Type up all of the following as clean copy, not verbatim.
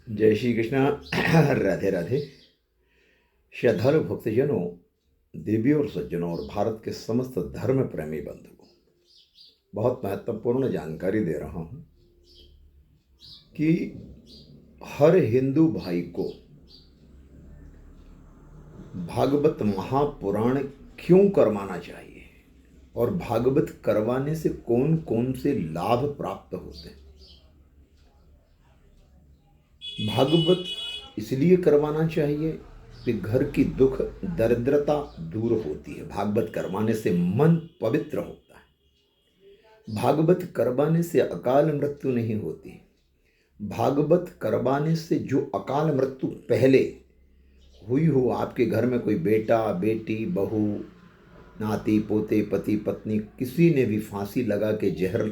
जय श्री कृष्णा। राधे राधे। श्रद्धालु भक्तजनों, देवियों और सज्जनों और भारत के समस्त धर्म प्रेमी बंधुओं, बहुत महत्वपूर्ण जानकारी दे रहा हूं कि हर हिंदू भाई को भागवत महापुराण क्यों करवाना चाहिए और भागवत करवाने से कौन कौन से लाभ प्राप्त होते हैं। भागवत इसलिए करवाना चाहिए कि घर की दुख दरिद्रता दूर होती है। भागवत करवाने से मन पवित्र होता है। भागवत करवाने से अकाल मृत्यु नहीं होती। भागवत करवाने से जो अकाल मृत्यु पहले हुई हो, आपके घर में कोई बेटा बेटी बहू नाती पोते पति पत्नी किसी ने भी फांसी लगा के जहर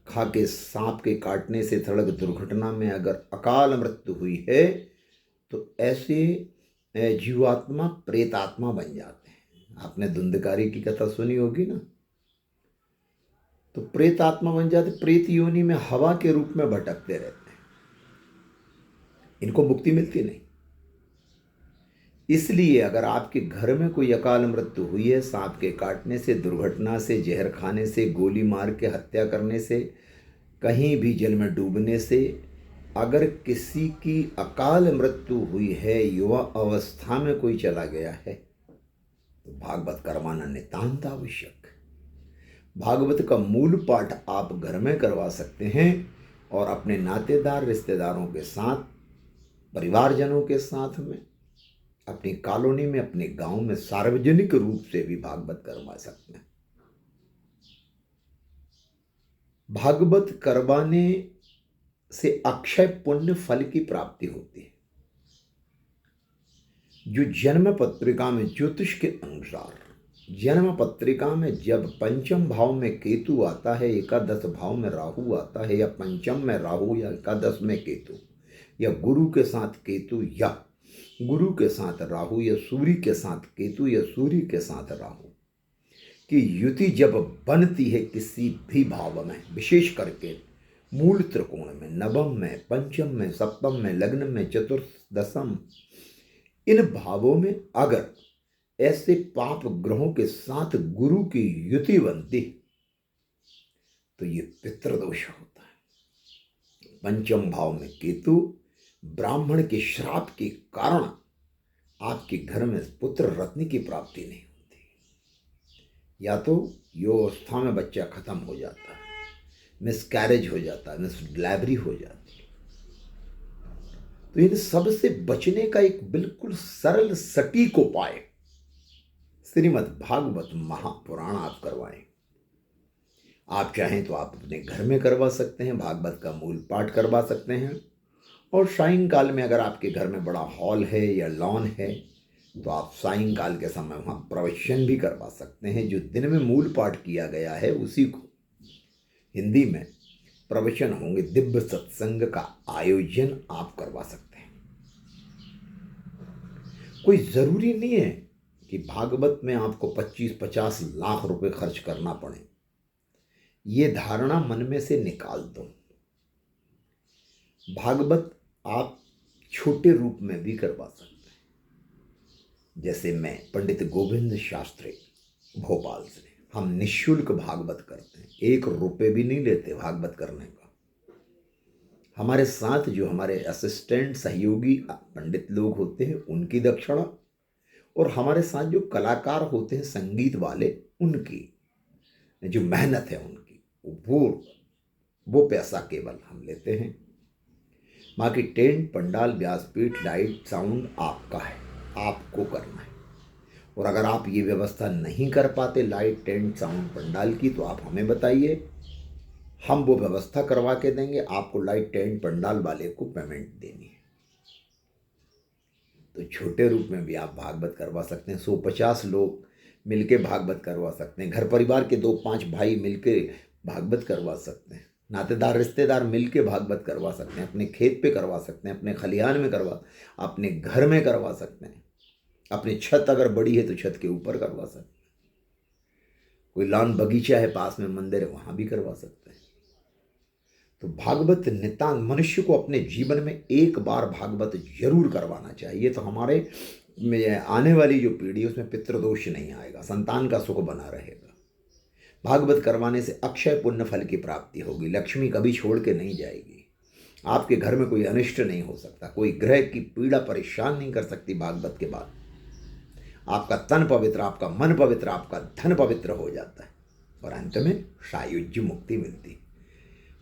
खा के सांप के काटने से सड़क दुर्घटना में अगर अकाल मृत्यु हुई है तो ऐसे जीवात्मा प्रेतात्मा बन जाते हैं। आपने धुंधकारी की कथा सुनी होगी ना। तो प्रेतात्मा बन जाते, प्रेत योनि में हवा के रूप में भटकते रहते हैं, इनको मुक्ति मिलती नहीं। इसलिए अगर आपके घर में कोई अकाल मृत्यु हुई है, सांप के काटने से, दुर्घटना से, जहर खाने से, गोली मार के हत्या करने से, कहीं भी जल में डूबने से, अगर किसी की अकाल मृत्यु हुई है, युवा अवस्था में कोई चला गया है, तो भागवत करवाना नितांत आवश्यक। भागवत का मूल पाठ आप घर में करवा सकते हैं और अपने नातेदार रिश्तेदारों के साथ, परिवारजनों के साथ में, अपनी कॉलोनी में, अपने गांव में सार्वजनिक रूप से भी भागवत करवा सकते हैं। भागवत करवाने से अक्षय पुण्य फल की प्राप्ति होती है। जो जन्म पत्रिका में ज्योतिष के अनुसार, जन्म पत्रिका में जब पंचम भाव में केतु आता है, एकादश भाव में राहु आता है, या पंचम में राहु या एकादश में केतु, या गुरु के साथ केतु, या गुरु के साथ राहु, या सूर्य के साथ केतु, या सूर्य के साथ राहु की युति जब बनती है किसी भी भाव में, विशेष करके मूल त्रिकोण में, नवम में, पंचम में, सप्तम में, लग्न में, चतुर्थ, दशम, इन भावों में अगर ऐसे पाप ग्रहों के साथ गुरु की युति बनती तो ये पितृदोष होता है। पंचम भाव में केतु ब्राह्मण के श्राप के कारण आपके घर में पुत्र रत्न की प्राप्ति नहीं होती, या तो युवावस्था में बच्चा खत्म हो जाता है, मिसकैरेज हो जाता है, मिसडिलीवरी हो जाती है। तो इन सब से बचने का एक बिल्कुल सरल सटीक उपाय श्रीमद् भागवत महापुराण आप करवाएं। आप चाहें तो आप अपने घर में करवा सकते हैं, भागवत का मूल पाठ करवा सकते हैं, और सायंकाल में अगर आपके घर में बड़ा हॉल है या लॉन है तो आप सायंकाल के समय वहाँ प्रवचन भी करवा सकते हैं। जो दिन में मूल पाठ किया गया है उसी को हिंदी में प्रवचन होंगे, दिव्य सत्संग का आयोजन आप करवा सकते हैं। कोई ज़रूरी नहीं है कि भागवत में आपको 25-50 लाख रुपए खर्च करना पड़े। ये धारणा मन में से निकाल दो। भागवत आप छोटे रूप में भी करवा सकते हैं। जैसे मैं पंडित गोविंद शास्त्री भोपाल से, हम निःशुल्क भागवत करते हैं, 1 रुपये भी नहीं लेते भागवत करने का। हमारे साथ जो हमारे असिस्टेंट सहयोगी पंडित लोग होते हैं उनकी दक्षिणा, और हमारे साथ जो कलाकार होते हैं संगीत वाले, उनकी जो मेहनत है उनकी, वो पैसा केवल हम लेते हैं। बाकी टेंट, पंडाल, व्यासपीठ, लाइट, साउंड आपका है, आपको करना है। और अगर आप ये व्यवस्था नहीं कर पाते लाइट, टेंट, साउंड, पंडाल की, तो आप हमें बताइए, हम वो व्यवस्था करवा के देंगे। आपको लाइट, टेंट, पंडाल वाले को पेमेंट देनी है। तो छोटे रूप में भी आप भागवत करवा सकते हैं। 150 लोग मिलके भागवत करवा सकते हैं। घर परिवार के 2-5 भाई मिलके भागवत करवा सकते हैं। नातेदार रिश्तेदार मिलके भागवत करवा सकते हैं। अपने खेत पे करवा सकते हैं, अपने खलिहान में करवा, अपने घर में करवा सकते हैं। अपनी छत अगर बड़ी है तो छत के ऊपर करवा सकते हैं। कोई लॉन बगीचा है, पास में मंदिर है, वहाँ भी करवा सकते हैं। तो भागवत नितांत मनुष्य को अपने जीवन में एक बार भागवत जरूर करवाना चाहिए, तो हमारे में आने वाली जो पीढ़ी है उसमें पितृदोष नहीं आएगा, संतान का सुख बना रहेगा। भागवत करवाने से अक्षय पुण्य फल की प्राप्ति होगी, लक्ष्मी कभी छोड़ के नहीं जाएगी, आपके घर में कोई अनिष्ट नहीं हो सकता, कोई ग्रह की पीड़ा परेशान नहीं कर सकती। भागवत के बाद आपका तन पवित्र, आपका मन पवित्र, आपका धन पवित्र हो जाता है और अंत में सायुज्य मुक्ति मिलती।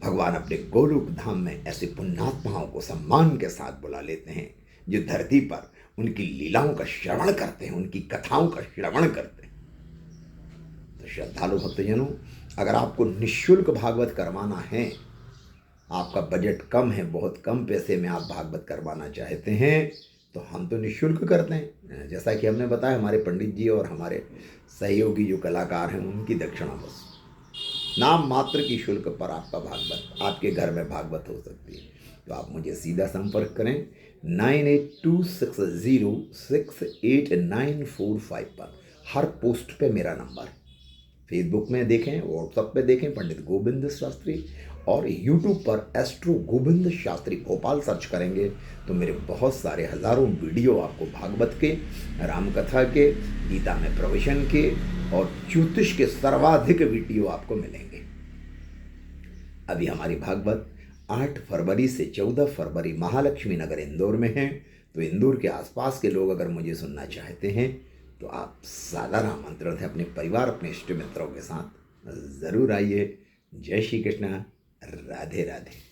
भगवान अपने गोलोक धाम में ऐसे पुण्यात्माओं को सम्मान के साथ बुला लेते हैं जो धरती पर उनकी लीलाओं का श्रवण करते हैं, उनकी कथाओं का श्रवण करते हैं। तो श्रद्धालु भक्तजनों, अगर आपको निःशुल्क भागवत करवाना है, आपका बजट कम है, बहुत कम पैसे में आप भागवत करवाना चाहते हैं, तो हम तो निःशुल्क करते हैं। जैसा कि हमने बताया, हमारे पंडित जी और हमारे सहयोगी जो कलाकार हैं उनकी दक्षिणा बस नाम मात्र की शुल्क पर आपका भागवत, आपके घर में भागवत हो सकती है। तो आप मुझे सीधा संपर्क करें 9826068945 पर। हर पोस्ट पे मेरा नंबर है। फेसबुक में देखें, व्हाट्सएप पे देखें पंडित गोविंद शास्त्री, और यूट्यूब पर एस्ट्रो गोविंद शास्त्री भोपाल सर्च करेंगे तो मेरे बहुत सारे हज़ारों वीडियो आपको भागवत के, रामकथा के, गीता में प्रवचन के और ज्योतिष के सर्वाधिक वीडियो आपको मिलेंगे। अभी हमारी भागवत 8 फरवरी से 14 फरवरी महालक्ष्मी नगर इंदौर में है, तो इंदौर के आसपास के लोग अगर मुझे सुनना चाहते हैं तो आप सादर आमंत्रित हैं, अपने परिवार, अपने इष्ट मित्रों के साथ ज़रूर आइए। जय श्री कृष्ण, राधे राधे।